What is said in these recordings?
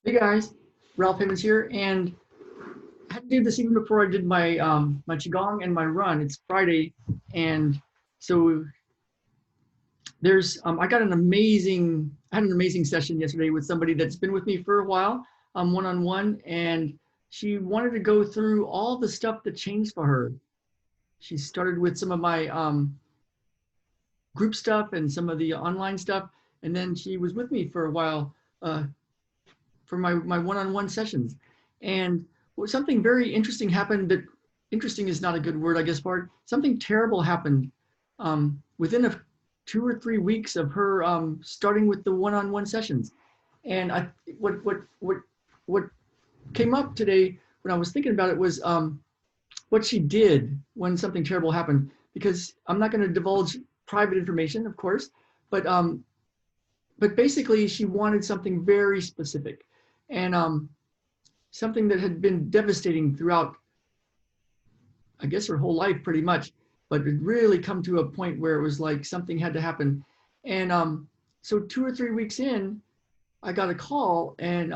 Hey guys, Ralph Himmons here, and I had to do this even before I did my qigong and my run. It's Friday, and so there's I had an amazing session yesterday with somebody that's been with me for a while, one on one, and she wanted to go through all the stuff that changed for her. She started with some of my group stuff and some of the online stuff, and then she was with me for a while uh, for my one-on-one sessions. And something very interesting happened. That interesting is not a good word, I guess, Bart. Something terrible happened within 2 or 3 weeks of her starting with the one-on-one sessions. And what came up today when I was thinking about it was what she did when something terrible happened. Because I'm not going to divulge private information, of course, but basically she wanted something very specific, and something that had been devastating throughout, I guess, her whole life pretty much, but it really come to a point where it was like something had to happen. And so 2 or 3 weeks in, I got a call, and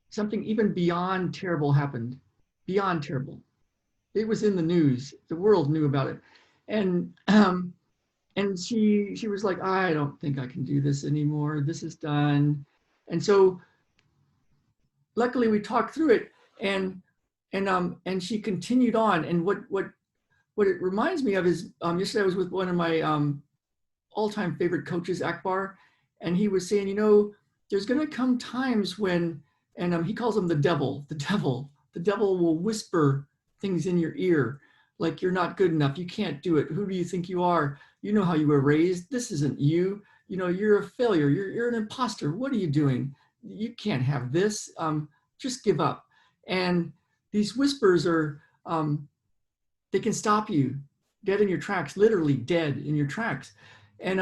something even beyond terrible happened. Beyond terrible. It was in the news. The world knew about it. And she was like, I don't think I can do this anymore. This is done. And so luckily we talked through it, and and she continued on. And what it reminds me of is yesterday I was with one of my all-time favorite coaches, Akbar, and he was saying, there's going to come times when, and he calls him the devil will whisper things in your ear, like you're not good enough, you can't do it, who do you think you are, you know how you were raised, this isn't you, you're a failure, you're an imposter, what are you doing, you can't have this, just give up. And these whispers are, they can stop you dead in your tracks, literally dead in your tracks. And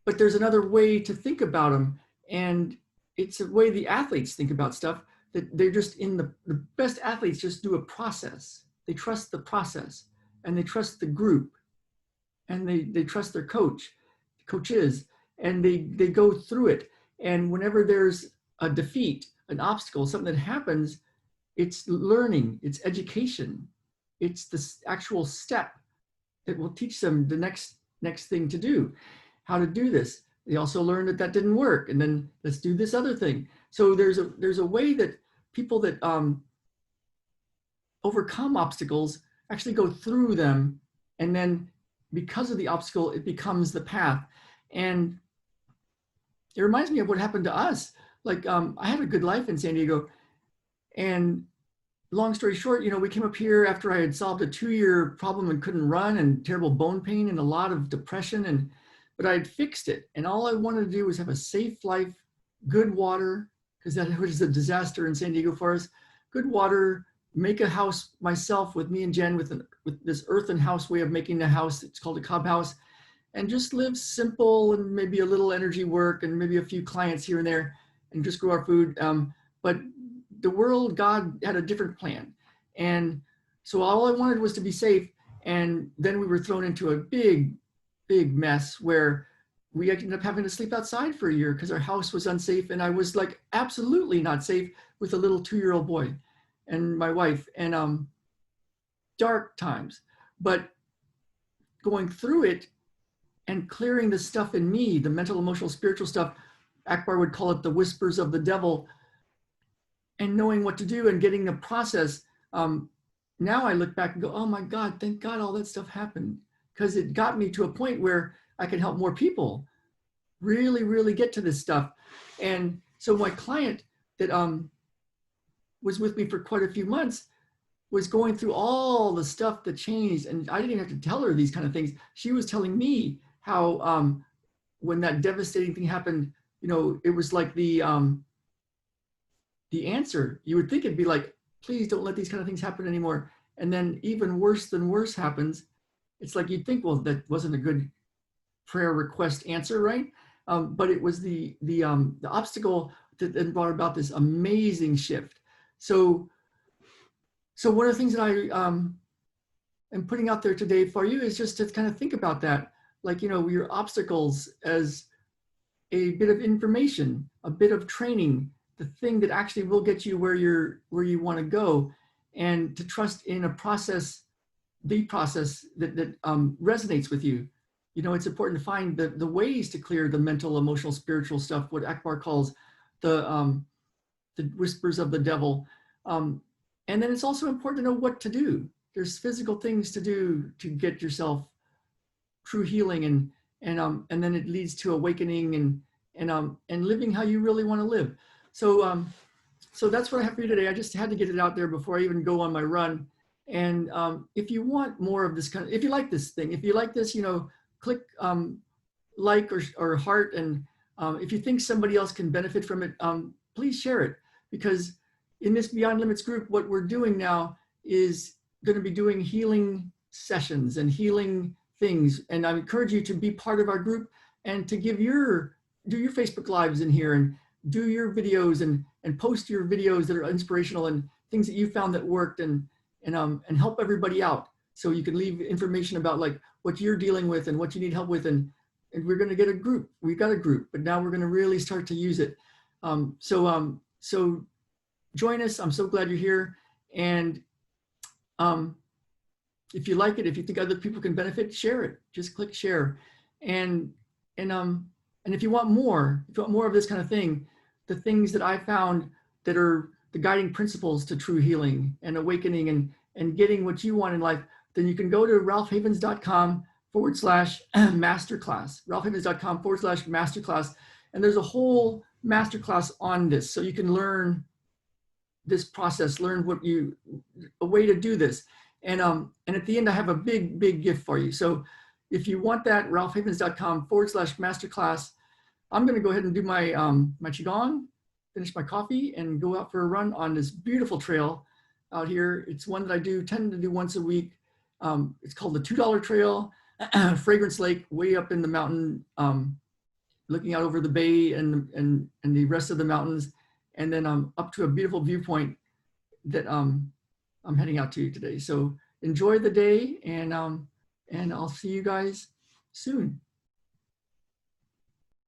but there's another way to think about them, and it's a way the athletes think about stuff, that they're just in the best athletes just do a process. They trust the process, and they trust the group, and they trust their coaches, and they go through it. And whenever there's a defeat, an obstacle, something that happens, it's learning, it's education, it's this actual step that will teach them the next thing to do, how to do this. They also learn that didn't work, and then let's do this other thing. So there's a way that people that overcome obstacles actually go through them, and then because of the obstacle, it becomes the path. And it reminds me of what happened to us. Like I had a good life in San Diego, and long story short, we came up here after I had solved a 2-year problem and couldn't run, and terrible bone pain and a lot of depression, but I had fixed it. And all I wanted to do was have a safe life, good water, because that was a disaster in San Diego for us. Good water, make a house myself with me and Jen with this earthen house way of making a house. It's called a cob house, and just live simple, and maybe a little energy work, and maybe a few clients here and there, and just grow our food. But the world, God had a different plan. And so all I wanted was to be safe. And then we were thrown into a big mess where we ended up having to sleep outside for a year because our house was unsafe. And I was like absolutely not safe with a little 2-year-old boy and my wife, and dark times. But going through it and clearing the stuff in me, the mental, emotional, spiritual stuff, Akbar would call it the whispers of the devil, and knowing what to do and getting the process. Now I look back and go, oh my God, thank God all that stuff happened, because it got me to a point where I can help more people really, really get to this stuff. And so my client that was with me for quite a few months was going through all the stuff that changed. And I didn't even have to tell her these kind of things. She was telling me how when that devastating thing happened, it was like the answer. You would think it'd be like, please don't let these kind of things happen anymore. And then even worse than worse happens. It's like you'd think, well, that wasn't a good prayer request answer, right? But it was the obstacle that then brought about this amazing shift. So one of the things that I am putting out there today for you is just to kind of think about that, like, your obstacles as a bit of information, a bit of training, the thing that actually will get you where you want to go, and to trust in a process, the process that resonates with you. You know, it's important to find the ways to clear the mental, emotional, spiritual stuff, what Akbar calls the whispers of the devil. And then it's also important to know what to do. There's physical things to do to get yourself true healing, and then it leads to awakening and living how you really want to live. So so that's what I have for you today. I just had to get it out there before I even go on my run. And if you want more of this kind of, if you like this thing, if you like this, you know, click like or heart. And if you think somebody else can benefit from it, please share it. Because in this Beyond Limits group, what we're doing now is going to be doing healing sessions and healing things. And I encourage you to be part of our group and to do your Facebook Lives in here, and do your videos, and post your videos that are inspirational and things that you found that worked, and help everybody out. So you can leave information about like what you're dealing with and what you need help with. And we're going to get a group. We've got a group, but now we're going to really start to use it. So join us. I'm so glad you're here. And if you like it, if you think other people can benefit, share it. Just click share. And if you want more, of this kind of thing, the things that I found that are the guiding principles to true healing and awakening and getting what you want in life, then you can go to ralphhavens.com/masterclass, ralphhavens.com/masterclass. And there's a whole masterclass on this. So you can learn this process, learn a way to do this. And at the end, I have a big, big gift for you. So if you want that, ralphhavens.com/masterclass. I'm going to go ahead and do my my qigong, finish my coffee, and go out for a run on this beautiful trail out here. It's one that I tend to do once a week. It's called the $2 Trail, Fragrance Lake, way up in the mountain, looking out over the bay and the rest of the mountains, and then up to a beautiful viewpoint that I'm heading out to today. So enjoy the day, and I'll see you guys soon.